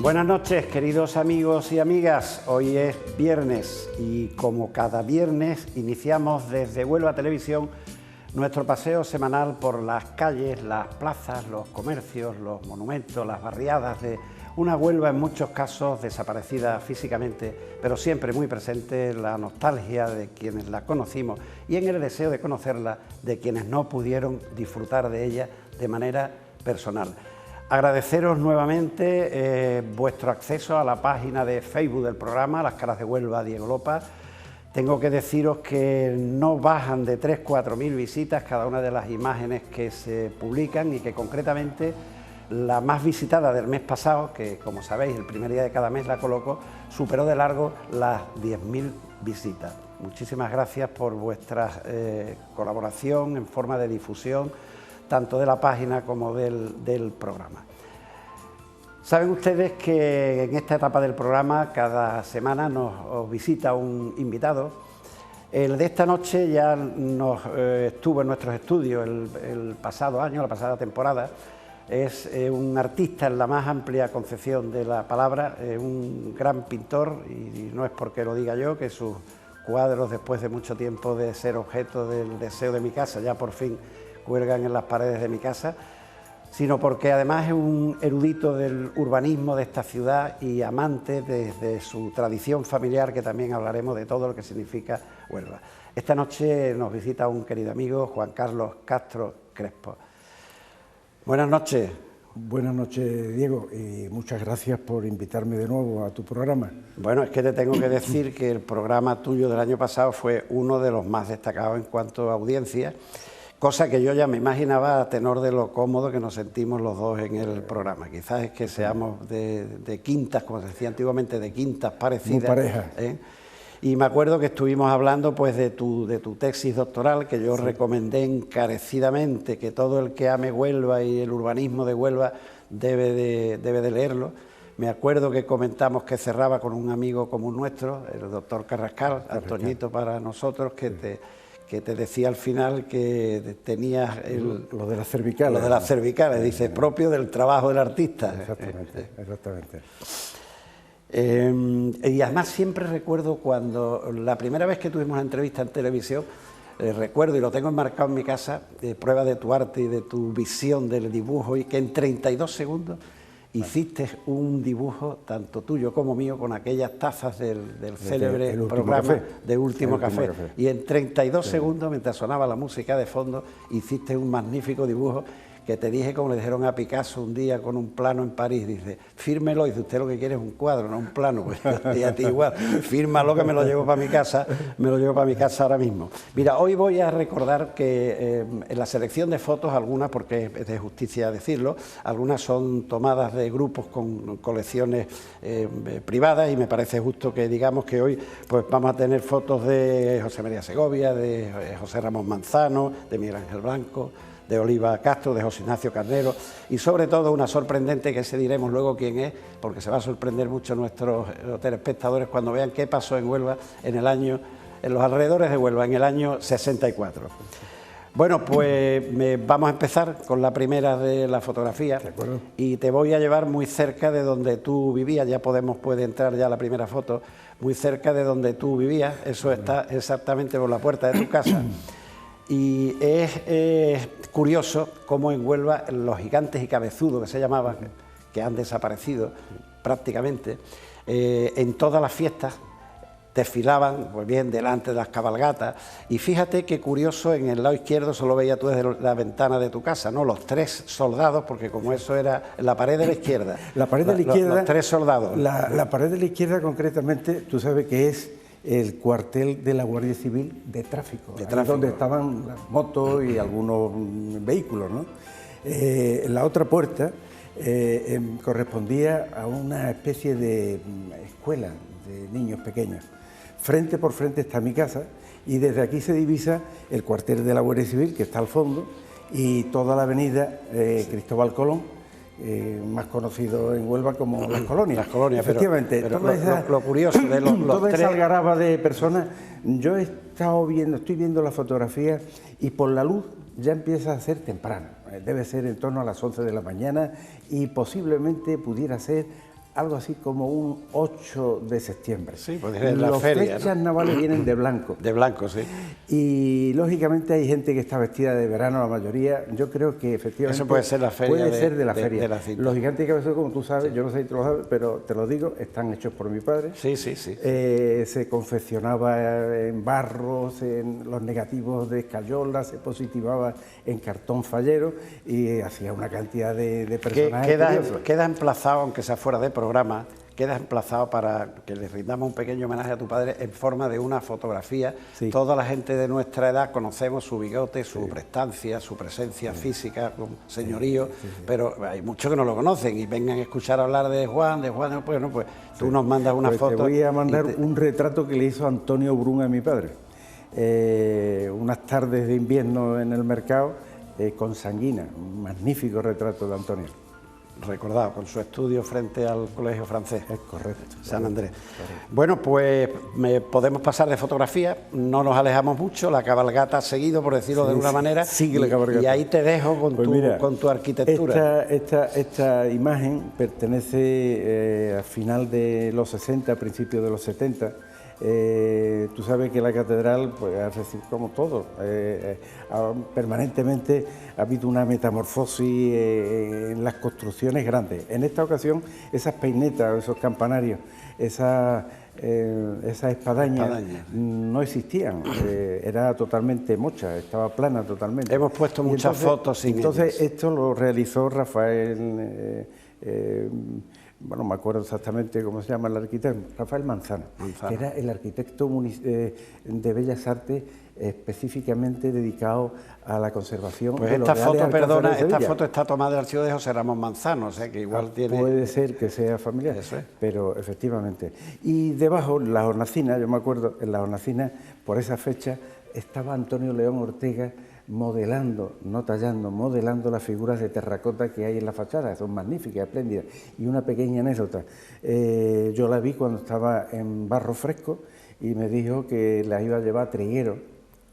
Buenas noches, queridos amigos y amigas. Hoy es viernes y como cada viernes iniciamos desde Huelva Televisión nuestro paseo semanal por las calles, las plazas, los comercios, los monumentos, las barriadas de una Huelva en muchos casos desaparecida físicamente, pero siempre muy presente en la nostalgia de quienes la conocimos y en el deseo de conocerla de quienes no pudieron disfrutar de ella de manera personal. Agradeceros nuevamente vuestro acceso a la página de Facebook del programa, Las Caras de Huelva, Diego Lopa. Tengo que deciros que no bajan de 3.000 o 4.000 visitas cada una de las imágenes que se publican y que concretamente la más visitada del mes pasado, que como sabéis el primer día de cada mes la coloco, superó de largo las 10.000 visitas. Muchísimas gracias por vuestra colaboración en forma de difusión, tanto de la página como del programa. Saben ustedes que en esta etapa del programa cada semana nos visita un invitado. El de esta noche ya estuvo en nuestros estudios el pasado año, la pasada temporada. Es un artista en la más amplia concepción de la palabra, un gran pintor, y no es porque lo diga yo, que sus cuadros, después de mucho tiempo de ser objeto del deseo de mi casa, ya por fin cuelgan en las paredes de mi casa, sino porque además es un erudito del urbanismo de esta ciudad y amante desde su tradición familiar, que también hablaremos de todo lo que significa Huelva. Esta noche nos visita un querido amigo, Juan Carlos Castro Crespo. Buenas noches. Buenas noches, Diego, y muchas gracias por invitarme de nuevo a tu programa. Bueno, es que te tengo que decir que el programa tuyo del año pasado fue uno de los más destacados en cuanto a audiencia, cosa que yo ya me imaginaba a tenor de lo cómodo que nos sentimos los dos en el programa. Quizás es que seamos de quintas, como se decía antiguamente, de quintas parecidas. Muy pareja. Y me acuerdo que estuvimos hablando pues de tu tesis doctoral, que yo recomendé encarecidamente, que todo el que ame Huelva y el urbanismo de Huelva debe de leerlo. Me acuerdo que comentamos que cerraba con un amigo común nuestro, el doctor Carrascal, Antoñito para nosotros, que te decía al final que tenías lo de las cervicales. Lo de las cervicales, dice, propio del trabajo del artista. Exactamente. Y además siempre recuerdo cuando la primera vez que tuvimos una entrevista en televisión, recuerdo y lo tengo enmarcado en mi casa, prueba de tu arte y de tu visión del dibujo, y que en 32 segundos hiciste un dibujo, tanto tuyo como mío, con aquellas tazas del célebre programa de Último Café. Y en 32 segundos, mientras sonaba la música de fondo, hiciste un magnífico dibujo que te dije, como le dijeron a Picasso un día con un plano en París, dice, fírmelo, y dice, usted lo que quiere es un cuadro, no un plano, pues, y a ti igual, fírmalo que me lo llevo para mi casa, ahora mismo. Mira, hoy voy a recordar que en la selección de fotos, algunas, porque es de justicia decirlo, algunas son tomadas de grupos con colecciones privadas, y me parece justo que digamos que hoy pues vamos a tener fotos de José María Segovia, de José Ramón Manzano, de Miguel Ángel Blanco, de Oliva Castro, de José Ignacio Carnero, y sobre todo una sorprendente que se diremos luego quién es, porque se va a sorprender mucho nuestros telespectadores cuando vean qué pasó en Huelva en los alrededores de Huelva en el año 64. Bueno, pues vamos a empezar con la primera de la fotografía, y te voy a llevar muy cerca de donde tú vivías. Ya puede entrar ya la primera foto, muy cerca de donde tú vivías. Eso está exactamente por la puerta de tu casa. Y es curioso cómo en Huelva los gigantes y cabezudos, que se llamaban, que han desaparecido prácticamente, en todas las fiestas desfilaban pues bien delante de las cabalgatas. Y fíjate qué curioso, en el lado izquierdo solo veías tú desde la ventana de tu casa, ¿no? Los tres soldados, porque como eso era la pared de la izquierda. La pared de la izquierda. Los tres soldados. La pared de la izquierda concretamente, tú sabes que es el cuartel de la Guardia Civil de tráfico, donde estaban las motos y algunos vehículos, ¿no? La otra puerta correspondía a una especie de escuela de niños pequeños. Frente por frente está mi casa, y desde aquí se divisa el cuartel de la Guardia Civil, que está al fondo, y toda la avenida Cristóbal Colón, más conocido en Huelva como Las Colonias. Las Colonias, efectivamente. Pero lo curioso de los toda tres... esa algaraba de personas. Yo estoy viendo la fotografía, y por la luz ya empieza a ser temprano. Debe ser en torno a las 11 de la mañana, y posiblemente pudiera ser algo así como un 8 de septiembre. Sí, pues es la feria, Las flechas navales vienen de blanco. De blanco, sí. Y lógicamente hay gente que está vestida de verano, la mayoría. Yo creo que efectivamente eso puede ser la feria. Puede ser de la feria. De la cinta. Los gigantes de cabezón, como tú sabes, yo no sé si tú lo sabes, pero te lo digo, están hechos por mi padre. Sí, sí, sí. Se confeccionaba en barros, en los negativos de escayola, se positivaba en cartón fallero y hacía una cantidad de personajes. Queda emplazado, aunque sea fuera de programa, queda emplazado para que le rindamos un pequeño homenaje a tu padre en forma de una fotografía. Sí. Toda la gente de nuestra edad conocemos su bigote, su prestancia, su presencia física, señorío, pero hay muchos que no lo conocen y vengan a escuchar hablar de Juan, pues tú nos mandas una foto. Te voy a mandar un retrato que le hizo Antonio Brun a mi padre. Unas tardes de invierno en el mercado con Sanguina, un magnífico retrato de Antonio. Recordado, con su estudio frente al Colegio Francés. Es correcto. San Andrés. Correcto. Bueno, pues podemos pasar de fotografía, no nos alejamos mucho, la cabalgata ha seguido, por decirlo de alguna manera, sigue la cabalgata. Y ahí te dejo con, con tu arquitectura. Esta imagen pertenece al final de los 60, principios de los 70. Tú sabes que la catedral, pues como todo, permanentemente ha habido una metamorfosis en las construcciones grandes. En esta ocasión, esas peinetas, esos campanarios, esas espadañas no existían, era totalmente mocha, estaba plana totalmente. Hemos puesto muchas fotos sin Entonces esto lo realizó Rafael... bueno, me acuerdo exactamente cómo se llama el arquitecto, Rafael Manzano, que era el arquitecto de Bellas Artes específicamente dedicado a la conservación pues de los esta foto, perdona, de esta foto está tomada del archivo de José Ramón Manzano, o sea que igual tiene... Puede ser que sea familiar, pero efectivamente. Y debajo, en la hornacina, yo me acuerdo, en la hornacina, por esa fecha, estaba Antonio León Ortega modelando, no tallando, modelando las figuras de terracota que hay en la fachada, son magníficas, espléndidas. Y una pequeña anécdota, yo la vi cuando estaba en barro fresco y me dijo que la iba a llevar a Triguero,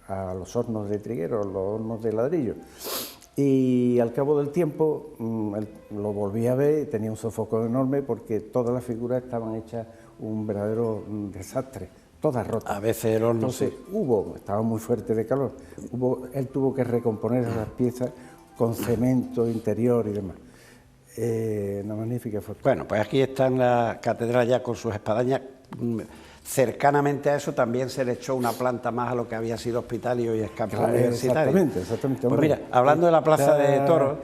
a los hornos de Triguero, los hornos de ladrillo. Y al cabo del tiempo lo volví a ver, tenía un sofoco enorme porque todas las figuras estaban hechas un verdadero desastre. Todas rotas. A veces el horno... Entonces estaba muy fuerte de calor, él tuvo que recomponer esas piezas con cemento interior y demás. Una magnífica foto. Bueno, pues aquí está en la catedral ya con sus espadañas. Cercanamente a eso también se le echó una planta más a lo que había sido hospitalio y campo universitario. Exactamente. Pues mira, hablando de la Plaza de Toros...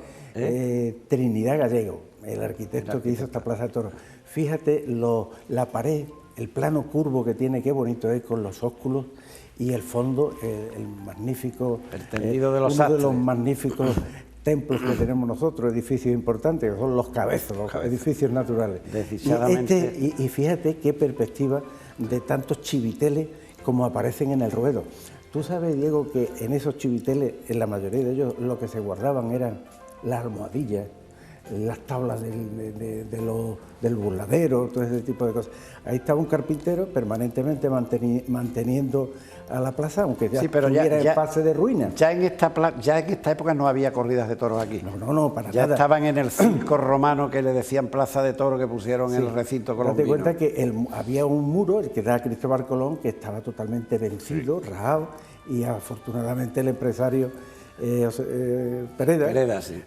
Trinidad Gallego, el arquitecto que hizo esta Plaza de Toros. Fíjate la pared, el plano curvo que tiene, qué bonito es, con los ósculos y el fondo, el magnífico... El tendido de los uno sastres. de los magníficos templos que tenemos nosotros, edificios importantes, que son los cabezos, edificios naturales. Y fíjate qué perspectiva de tantos chiviteles como aparecen en el ruedo. Tú sabes, Diego, que en esos chiviteles, en la mayoría de ellos, lo que se guardaban eran las almohadillas, las tablas del burladero, todo ese tipo de cosas. Ahí estaba un carpintero permanentemente manteniendo a la plaza, aunque ya estuviera en fase de ruina. Ya en esta época no había corridas de toros aquí. No, para nada. Ya estaban en el circo romano que le decían Plaza de Toros, que pusieron en el recinto colombino. Date cuenta que había un muro, el que da Cristóbal Colón, que estaba totalmente vencido, rajado, y afortunadamente el empresario Pereda sí.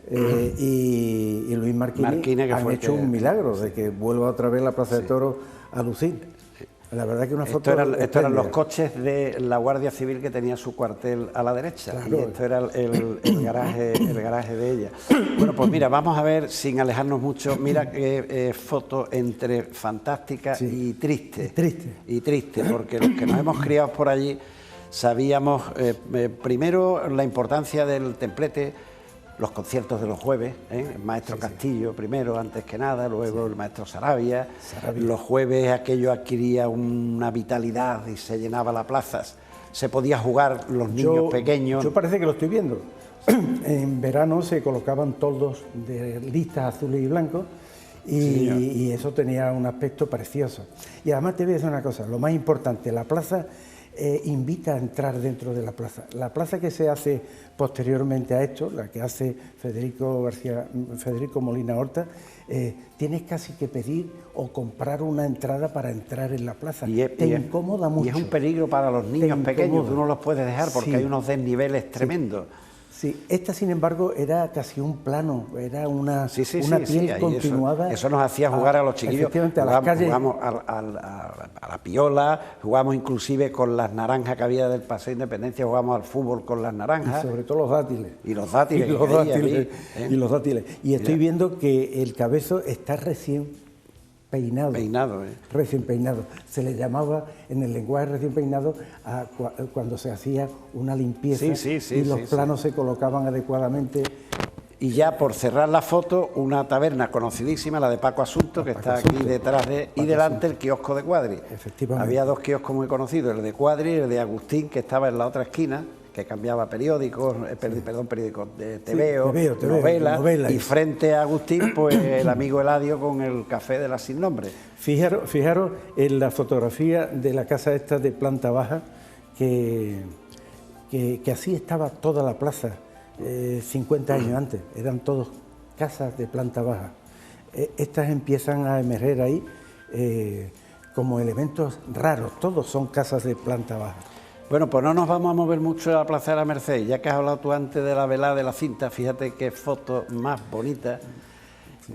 Y Luis Marquini han hecho un milagro de que vuelva otra vez la Plaza de Toros a lucir. La verdad que una foto... Esto eran los coches de la Guardia Civil que tenía su cuartel a la derecha, claro. Y esto era el garaje de ella. Bueno, pues mira, vamos a ver, sin alejarnos mucho, mira qué foto entre fantástica y triste. Y triste, porque los que nos hemos criado por allí sabíamos primero la importancia del templete, los conciertos de los jueves, el maestro Castillo primero, antes que nada, luego el maestro Sarabia. Los jueves aquello adquiría una vitalidad y se llenaba la plaza, se podía jugar los niños pequeños. Yo parece que lo estoy viendo. En verano se colocaban toldos de listas azules y blancos y eso tenía un aspecto precioso. Y además te voy a decir una cosa, lo más importante, la plaza invita a entrar dentro de la plaza. La plaza que se hace posteriormente a esto, la que hace Federico Molina Horta, tienes casi que pedir o comprar una entrada para entrar en la plaza. Te incomoda mucho. Y es un peligro para los niños pequeños, tú no los puedes dejar porque hay unos desniveles tremendos. Sí, esta sin embargo era casi un plano, era una piel continuada. Eso nos hacía jugar a los chiquillos. Efectivamente, a las calles. Jugamos a la piola, jugamos inclusive con las naranjas que había del Paseo de Independencia, jugamos al fútbol con las naranjas. Y sobre todo los dátiles. Y los dátiles. Y los dátiles. Y estoy viendo que el Cabezo está recién peinado. Recién peinado. Se le llamaba en el lenguaje recién peinado cuando se hacía una limpieza y los planos se colocaban adecuadamente. Y ya por cerrar la foto, una taberna conocidísima, la de Paco Asunto, que está aquí detrás y delante el kiosco de Cuadri. Efectivamente. Había dos kioscos muy conocidos, el de Cuadri y el de Agustín, que estaba en la otra esquina, que cambiaba periódicos, periódicos de TVO, novelas, y frente a Agustín, pues el amigo Eladio con el café de las sin nombre. Fijaros en la fotografía de la casa esta de planta baja, que así estaba toda la plaza 50 años antes, eran todos casas de planta baja. Estas empiezan a emerger ahí como elementos raros, todos son casas de planta baja. Bueno, pues no nos vamos a mover mucho a la Plaza de la Merced, ya que has hablado tú antes de la velada de la cinta, fíjate qué foto más bonita.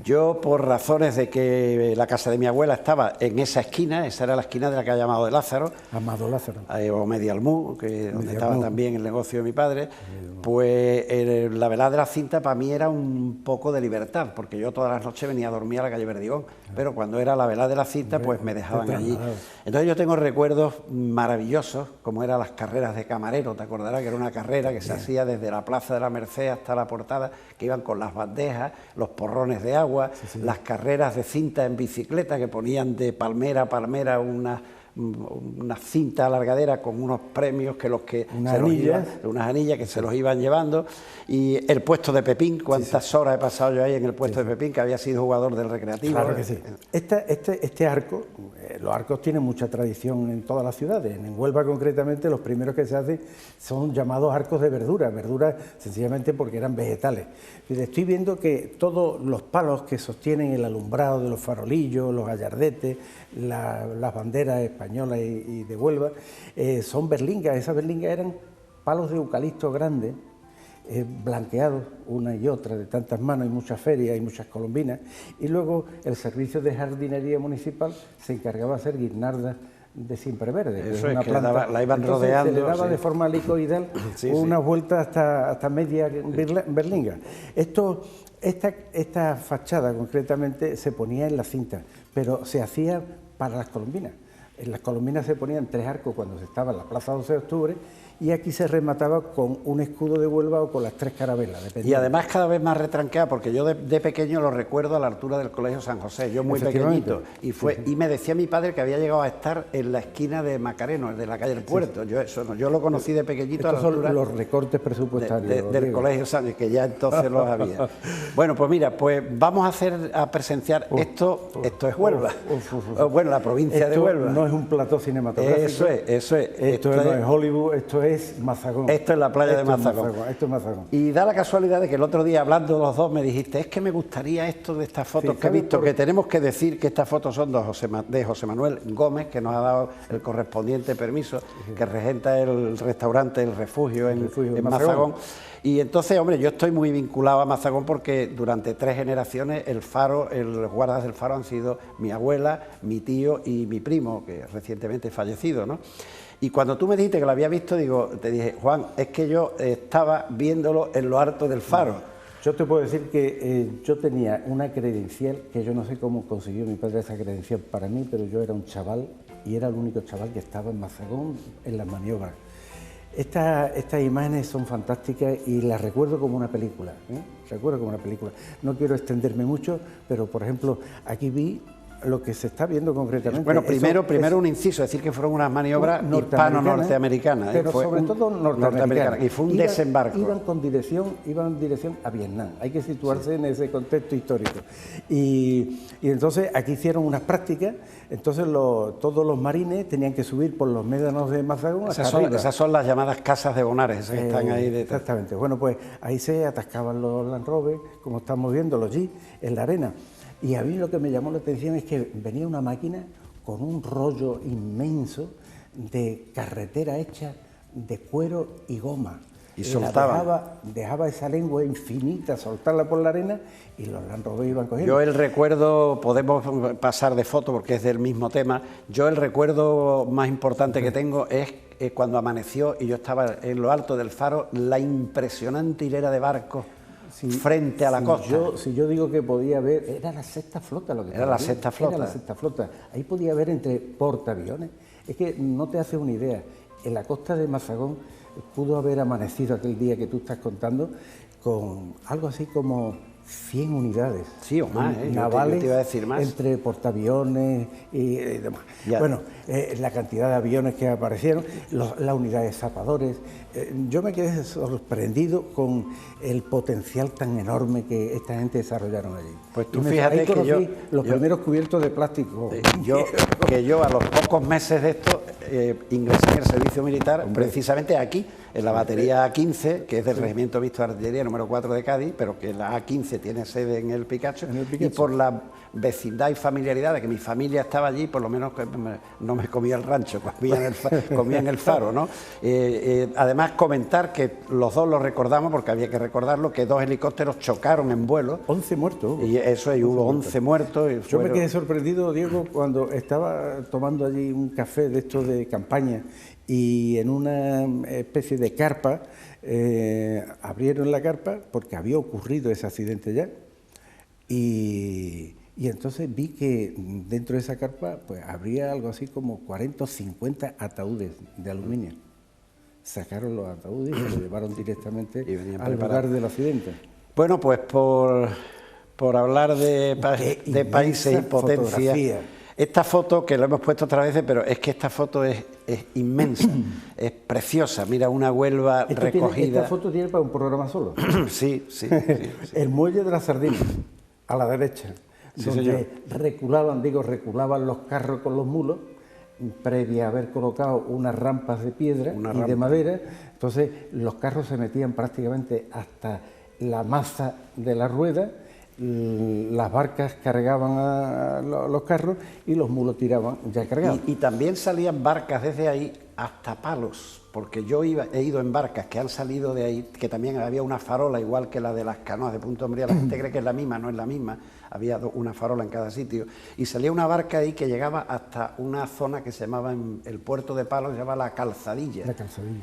Yo, por razones de que la casa de mi abuela estaba en esa esquina, esa era la esquina de la calle Amado de Lázaro. Amado Lázaro. O Medialmú, donde estaba también el negocio de mi padre, pues la velada de la cinta para mí era un poco de libertad, porque yo todas las noches venía a dormir a la calle Verdigón, pero cuando era la velada de la cinta, pues me dejaban allí. Entonces yo tengo recuerdos maravillosos, como eran las carreras de camarero, te acordarás que era una carrera que se hacía desde la Plaza de la Merced hasta la Portada, que iban con las bandejas, los porrones de agua, las carreras de cinta en bicicleta que ponían de palmera a palmera una cinta alargadera con unos premios que unas anillas que se los iban llevando, y el puesto de Pepín, cuántas horas he pasado yo ahí en el puesto de Pepín, que había sido jugador del Recreativo. Claro que sí. Este arco, los arcos tienen mucha tradición en todas las ciudades. En Huelva concretamente los primeros que se hacen son llamados arcos de verdura sencillamente porque eran vegetales. Estoy viendo que todos los palos que sostienen el alumbrado de los farolillos, los gallardetes, las banderas españolas y de Huelva, son berlingas. Esas berlingas eran palos de eucalipto grandes, blanqueados una y otra, de tantas manos, y muchas ferias y muchas colombinas, y luego el servicio de jardinería municipal se encargaba de hacer guirnaldas de siempreverde. Eso es, que la iban rodeando. Se le daba de forma helicoidal una vuelta hasta media berlinga. Esta fachada concretamente se ponía en la cinta, pero se hacía para las colombinas. En las colombinas se ponían 3 arcos cuando se estaba en la Plaza 12 de Octubre, y aquí se remataba con un escudo de Huelva o con las 3 carabelas. Y además cada vez más retranqueada, porque yo de pequeño lo recuerdo a la altura del Colegio San José, yo muy pequeñito, y me decía mi padre que había llegado a estar en la esquina de Macareno, de la calle del Puerto. Yo lo conocí de pequeñito. Estos son los recortes presupuestarios del Colegio San, que ya entonces los había. Bueno, pues mira, pues vamos a presenciar esto es Huelva. Bueno, la provincia de Huelva. No es un plató cinematográfico. Eso es. Esto no es Hollywood, esto es Mazagón. Esto es la playa de Mazagón. Esto es Mazagón. Y da la casualidad de que el otro día, hablando los dos, me dijiste, es que me gustaría esto de estas fotos que he visto, que tenemos que decir que estas fotos son de José Manuel Gómez, que nos ha dado el correspondiente permiso, que regenta el restaurante El Refugio en Mazagón. Y entonces, hombre, yo estoy muy vinculado a Mazagón porque durante 3 generaciones los guardas del Faro han sido mi abuela, mi tío y mi primo, que recientemente fallecido, ¿no? Y cuando tú me dijiste que lo había visto, te dije, Juan, es que yo estaba viéndolo en lo alto del Faro. Yo te puedo decir que yo tenía una credencial, que yo no sé cómo consiguió mi padre esa credencial para mí, pero yo era un chaval y era el único chaval que estaba en Mazagón en las maniobras. Estas imágenes son fantásticas y las recuerdo como una película, Recuerdo como una película. No quiero extenderme mucho, pero por ejemplo, aquí vi lo que se está viendo concretamente... Bueno, primero un inciso, decir que fueron unas maniobras hispano-norteamericanas. Pero sobre todo norteamericanas. Y fue un desembarco. Iban en dirección a Vietnam. Hay que situarse en ese contexto histórico. Y entonces aquí hicieron unas prácticas. Entonces todos los marines tenían que subir por los médanos de Mazagón hasta arriba. Esas son las llamadas casas de Bonares, esas que están ahí detrás. Exactamente. Bueno, pues ahí se atascaban los Land Rover, como estamos viendo, los Jeep, en la arena. Y a mí lo que me llamó la atención es que venía una máquina con un rollo inmenso de carretera hecha de cuero y goma. Y soltaba. Dejaba esa lengua infinita, soltarla por la arena y los Land Rover iban cogiendo. Yo el recuerdo, podemos pasar de foto porque es del mismo tema, yo el recuerdo más importante que tengo es cuando amaneció y yo estaba en lo alto del faro, la impresionante hilera de barcos frente a la costa. Si yo digo que podía ver, era la sexta flota lo que era la sexta flota. Era la sexta flota. Ahí podía ver entre portaaviones. Es que no te hace una idea. En la costa de Mazagón pudo haber amanecido aquel día que tú estás contando con algo así como 100 unidades. Sí, o más, navales, yo te iba a decir más. Entre portaaviones y demás. Ya. Bueno, la cantidad de aviones que aparecieron, las unidades zapadores. Yo me quedé sorprendido con el potencial tan enorme que esta gente desarrollaron allí. Pues tú fíjate que los primeros cubiertos de plástico. Yo a los pocos meses de esto ingresé en el servicio militar, precisamente aquí, en la batería A15, que es del Regimiento Mixto de Artillería número 4 de Cádiz, pero que la A15 tiene sede en el Picacho, y por la vecindad y familiaridad de que mi familia estaba allí, por lo menos no me comía el rancho, comía en el faro, ¿no? Además, comentar que los dos lo recordamos, porque había que recordarlo, que 2 helicópteros chocaron en vuelo. 11 muertos. Y eso, y hubo 11 muertos. Yo me quedé sorprendido, Diego, cuando estaba tomando allí un café de estos de campaña y en una especie de carpa, abrieron la carpa porque había ocurrido ese accidente ya. Y entonces vi que dentro de esa carpa pues habría algo así como 40 o 50 ataúdes de aluminio. Sacaron los ataúdes y se los llevaron directamente al lugar del accidente. Bueno, pues por hablar de países y potencias, esta foto, que lo hemos puesto otras veces, pero es que esta foto es inmensa, es preciosa. Mira, una Huelva recogida. Esta foto tiene para un programa solo. Sí. El muelle de la Sardina, a la derecha, donde reculaban los carros con los mulos, previa a haber colocado unas rampas de piedra y de madera. Entonces los carros se metían prácticamente hasta la masa de la rueda, las barcas cargaban a los carros y los mulos tiraban ya cargados. Y también salían barcas desde ahí hasta Palos, porque yo he ido en barcas que han salido de ahí, que también había una farola igual que la de las canoas de Punta Umbría. La gente cree que es la misma, no es la misma, había una farola en cada sitio, y salía una barca ahí que llegaba hasta una zona que se llamaba en el puerto de Palos, se llama La Calzadilla.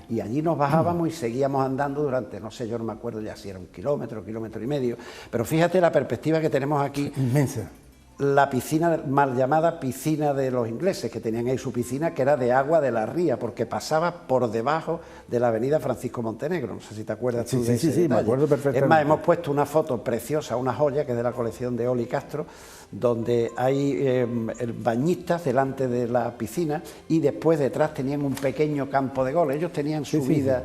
Y allí nos bajábamos y seguíamos andando durante, no sé, yo no me acuerdo ya si era 1 kilómetro, 1,5 kilómetros, pero fíjate la perspectiva que tenemos aquí. Inmensa. La piscina, mal llamada piscina de los ingleses, que tenían ahí su piscina, que era de agua de la ría, porque pasaba por debajo de la avenida Francisco Montenegro. No sé si te acuerdas tú de ese detalle. Me acuerdo perfectamente. Es más, hemos puesto una foto preciosa, una joya, que es de la colección de Oli Castro, donde hay bañistas delante de la piscina y después detrás tenían un pequeño campo de golf. Ellos tenían su vida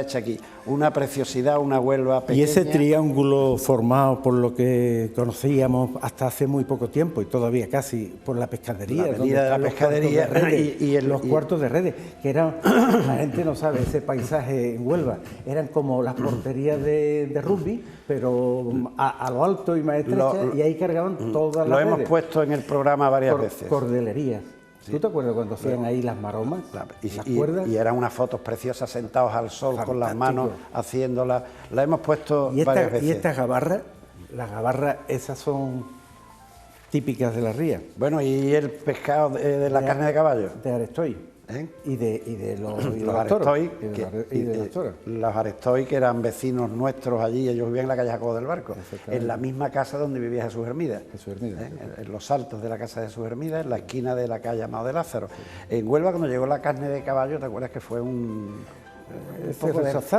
hecha aquí. Una preciosidad, una Huelva pequeña. Y ese triángulo formado por lo que conocíamos hasta hace muy poco tiempo y todavía casi por la pescadería. La avenida de la pescadería y los cuartos de redes, que eran, la gente no sabe, ese paisaje en Huelva, eran como las porterías de rugby, pero a lo alto y más estrecha, y ahí cargaban todas las redes. Lo hemos puesto en el programa varias veces. Cordelerías. Sí. ¿Tú te acuerdas cuando hacían ahí las maromas? Las cuerdas. Y eran unas fotos preciosas sentados al sol. Fantástico. Con las manos haciéndolas. La hemos puesto varias veces. Y estas gabarras, las gabarras esas son típicas de la ría. Bueno, y el pescado de la carne de caballo. De Arestoy. Y de los Arestoy, los Arestoy, que eran vecinos nuestros allí, ellos vivían en la calle Jacobo del Barco, en la misma casa donde vivía Jesús Hermida, en los altos de la casa de Jesús Hermida, en la esquina de la calle Amado de Lázaro. En Huelva, cuando llegó la carne de caballo, ¿te acuerdas que fue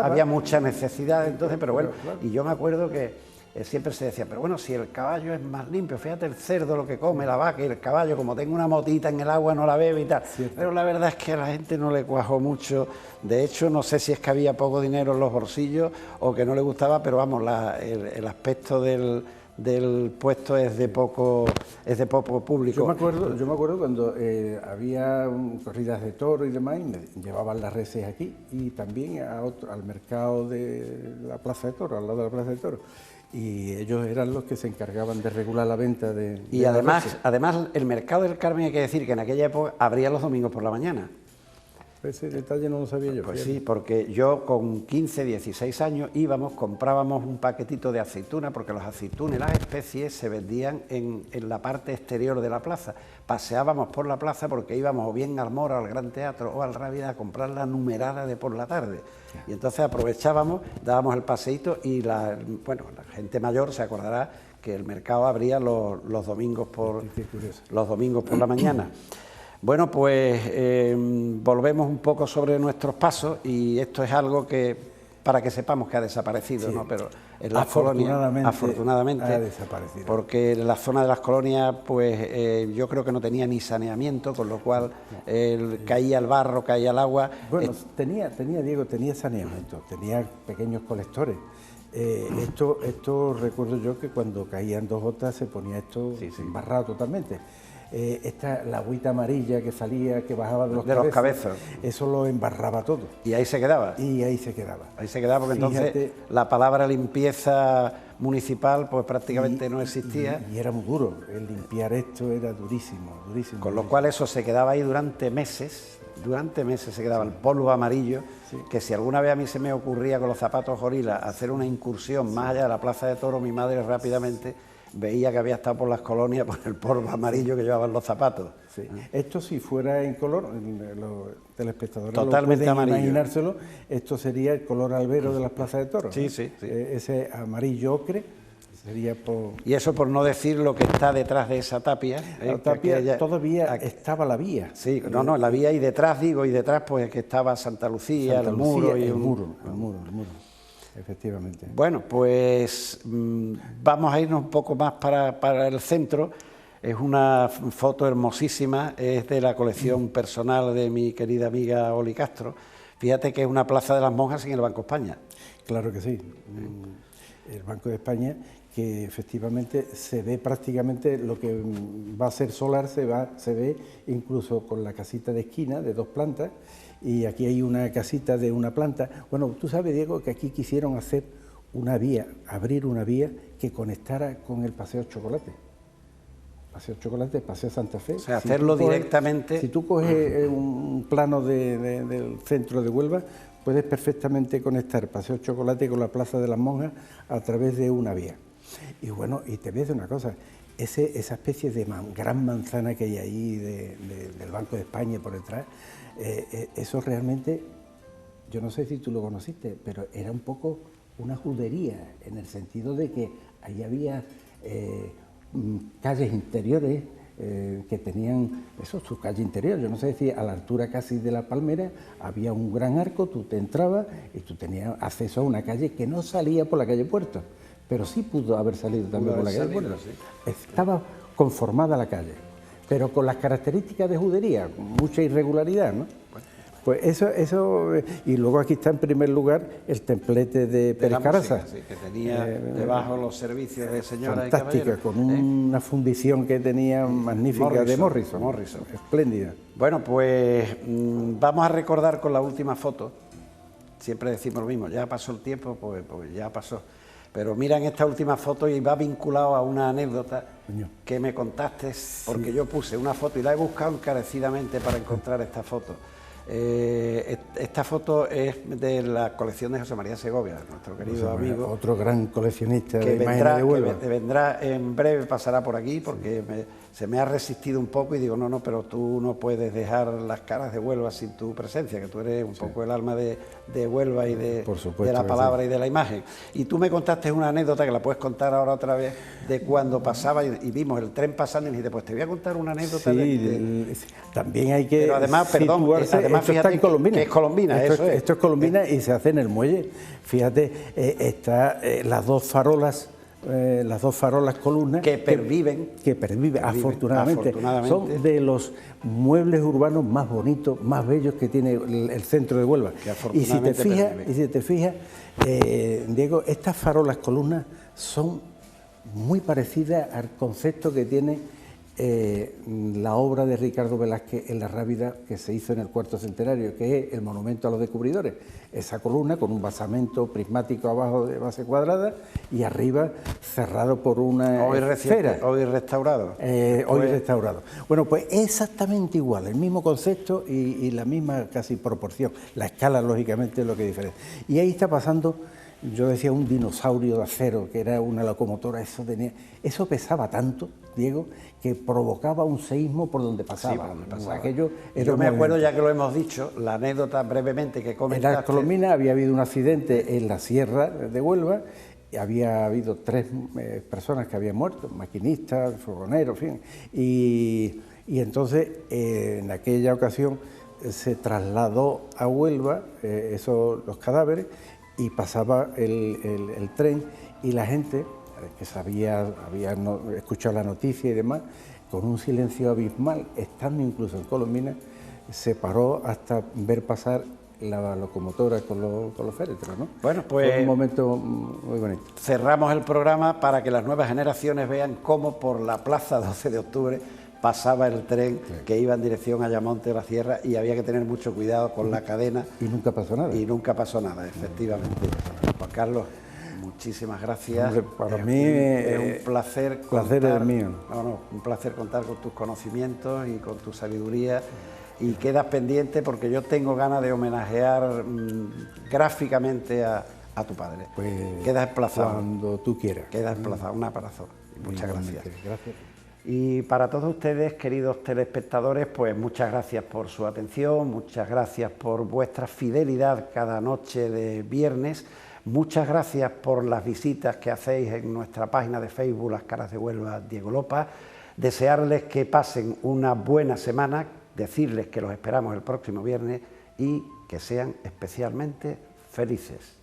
había mucha necesidad entonces, pero bueno, y yo me acuerdo que siempre se decía, pero bueno, si el caballo es más limpio, fíjate el cerdo lo que come, la vaca y el caballo, como tengo una motita en el agua no la bebe y tal. Cierto. Pero la verdad es que a la gente no le cuajó mucho. De hecho, no sé si es que había poco dinero en los bolsillos o que no le gustaba, pero vamos, el aspecto del puesto es de poco público. Yo me acuerdo cuando había corridas de toro y demás, y me llevaban las reses aquí y también al mercado de la Plaza de Toro, al lado de la Plaza de Toro. Y ellos eran los que se encargaban de regular la venta de y además el mercado del Carmen, hay que decir que en aquella época abría los domingos por la mañana. Ese detalle no lo sabía yo. Pues sí, porque yo con 15, 16 años comprábamos un paquetito de aceituna, porque los aceitunes, las especies, se vendían en la parte exterior de la plaza. Paseábamos por la plaza porque íbamos o bien al Moro, al Gran Teatro o al Rábida a comprar la numerada de por la tarde. Y entonces aprovechábamos, dábamos el paseíto y la gente mayor se acordará que el mercado abría los domingos por la mañana. Bueno, pues volvemos un poco sobre nuestros pasos y esto es algo que, para que sepamos que ha desaparecido, sí, ¿no? Pero en las colonias, afortunadamente, ha desaparecido. Porque en la zona de las colonias, pues yo creo que no tenía ni saneamiento, con lo cual caía el barro, caía el agua. Bueno, tenía saneamiento, tenía pequeños colectores. Esto recuerdo yo que cuando caían 2 gotas se ponía esto embarrado totalmente. La agüita amarilla que salía, que bajaba de los cabezos, eso lo embarraba todo. ¿Y ahí se quedaba? Ahí se quedaba Porque entonces la palabra limpieza municipal pues prácticamente no existía. Y era muy duro, el limpiar esto era durísimo. Con lo cual eso se quedaba ahí durante meses se quedaba el polvo amarillo, que si alguna vez a mí se me ocurría con los zapatos gorila hacer una incursión más allá de la Plaza de Toros, mi madre rápidamente veía que había estado por las colonias por el polvo amarillo que llevaban los zapatos. Sí. Esto si fuera en color, los telespectadores totalmente no pueden amarillo. Imaginárselo, esto sería el color albero de las plazas de toros. Sí, ¿no? sí. Ese amarillo ocre sería por... Y eso por no decir lo que está detrás de esa tapia. La tapia todavía estaba la vía. Sí, la vía y detrás pues que estaba Santa Lucía, el muro y el muro. Efectivamente. Bueno, pues vamos a irnos un poco más para el centro. Es una foto hermosísima, es de la colección personal de mi querida amiga Oli Castro. Fíjate que es una plaza de las monjas sin el Banco de España. Claro que sí. El Banco de España, que efectivamente se ve prácticamente lo que va a ser solar, se ve incluso con la casita de esquina de 2 plantas. Y aquí hay una casita de una planta. Bueno, tú sabes, Diego, que aquí quisieron hacer abrir una vía que conectara con el Paseo Chocolate. Paseo Santa Fe. O sea, hacerlo directamente. Si tú coges un plano del centro de Huelva, puedes perfectamente conectar Paseo Chocolate con la Plaza de las Monjas a través de una vía. Y bueno, y te voy a decir una cosa, esa especie de gran manzana que hay ahí del Banco de España por detrás, eso realmente, yo no sé si tú lo conociste, pero era un poco una judería, en el sentido de que ahí había calles interiores que tenían su calle interior. Yo no sé si a la altura casi de la Palmera había un gran arco, tú te entrabas y tú tenías acceso a una calle que no salía por la calle Puerto, pero sí pudo haber salido también por la calle Puerto. Sí. Estaba conformada la calle, pero con las características de judería, con mucha irregularidad, ¿no? Pues eso, y luego aquí está en primer lugar el templete de Pérez Caraza. Sí, que tenía debajo los servicios de señora fantástica, y caballero. Con una fundición que tenía magnífica de Morrison. Espléndida. Bueno, pues vamos a recordar con la última foto, siempre decimos lo mismo, ya pasó el tiempo, pues ya pasó. Pero mira en esta última foto y va vinculado a una anécdota que me contaste, porque yo puse una foto y la he buscado encarecidamente para encontrar esta foto. Esta foto es de la colección de José María Segovia, nuestro querido amigo. Otro gran coleccionista de imágenes de Huelva. Que vendrá en breve, pasará por aquí, porque se me ha resistido un poco y digo, no, pero tú no puedes dejar las caras de Huelva sin tu presencia, que tú eres un poco el alma de Huelva y de la palabra y de la imagen. Y tú me contaste una anécdota, que la puedes contar ahora otra vez, de cuando pasaba y vimos el tren pasando y dijiste, pues te voy a contar una anécdota. También hay que... Pero además, perdón, fíjate que es colombina. Esto es colombina y se hace en el muelle. Fíjate, está las 2 farolas las dos farolas columnas que perviven, afortunadamente. Son de los muebles urbanos más bonitos, más bellos que tiene el centro de Huelva. Y si te fijas, Diego, estas farolas columnas son muy parecidas al concepto que tiene la obra de Ricardo Velázquez en La Rábida, que se hizo en el cuarto centenario, que es el monumento a los descubridores. Esa columna con un basamento prismático abajo de base cuadrada y arriba cerrado por una esfera. Hoy restaurado. Hoy restaurado. Bueno, pues exactamente igual, el mismo concepto y la misma casi proporción. La escala, lógicamente, es lo que es diferente. Y ahí está pasando, yo decía, un dinosaurio de acero, que era una locomotora. Eso pesaba tanto, Diego, que provocaba un seísmo por donde pasaba. Sí, por donde pasaba. Aquello era yo me acuerdo, ya que lo hemos dicho, la anécdota brevemente que comentaste. En Las Colominas había habido un accidente en la sierra de Huelva, y había habido 3 personas que habían muerto, maquinistas, furgoneros, en fin. Y entonces, en aquella ocasión, se trasladó a Huelva los cadáveres, y pasaba el tren, y la gente que había escuchado la noticia y demás, con un silencio abismal, estando incluso en Colominas, se paró hasta ver pasar la locomotora con los féretros, ¿no? Bueno, pues fue un momento muy bonito. Cerramos el programa para que las nuevas generaciones vean cómo por la plaza 12 de octubre pasaba el tren que iba en dirección a Ayamonte de la Sierra, y había que tener mucho cuidado con la cadena. Y nunca pasó nada. Y nunca pasó nada, efectivamente. Juan Carlos, muchísimas gracias. Hombre, para mí es un placer. Placer es mío. Un placer contar con tus conocimientos y con tu sabiduría. Y quedas pendiente, porque yo tengo ganas de homenajear gráficamente a tu padre. Pues quedas emplazado. Cuando tú quieras. Quedas emplazado. Un abrazo. Muchas gracias. Gracias. Y para todos ustedes, queridos telespectadores, pues muchas gracias por su atención, muchas gracias por vuestra fidelidad cada noche de viernes, muchas gracias por las visitas que hacéis en nuestra página de Facebook, Las Caras de Huelva, Diego Lopa. Desearles que pasen una buena semana, decirles que los esperamos el próximo viernes y que sean especialmente felices.